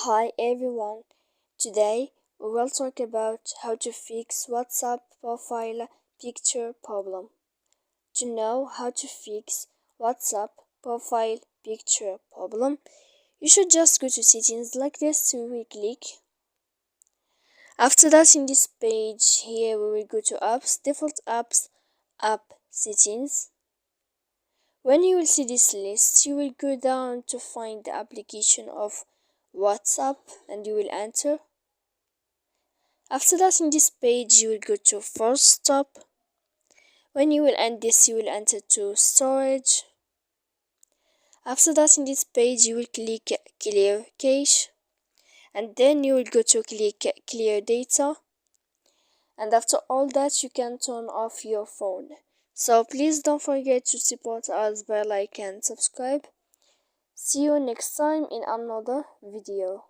Hi everyone, today we will talk about how to fix WhatsApp profile picture problem. To know how to fix WhatsApp profile picture problem, you should just go to settings like this, so we click. After that, in this page here we will go to apps, default apps, app settings. When you will see this list, you will go down to find the application of WhatsApp and you will enter. After that, in this page you will go to force stop. When you will end this, you will enter to storage. After that, in this page you will click clear cache, and then you will go to click clear data, and after all that you can turn off your phone. So please don't forget to support us by like and subscribe. See you next time in another video.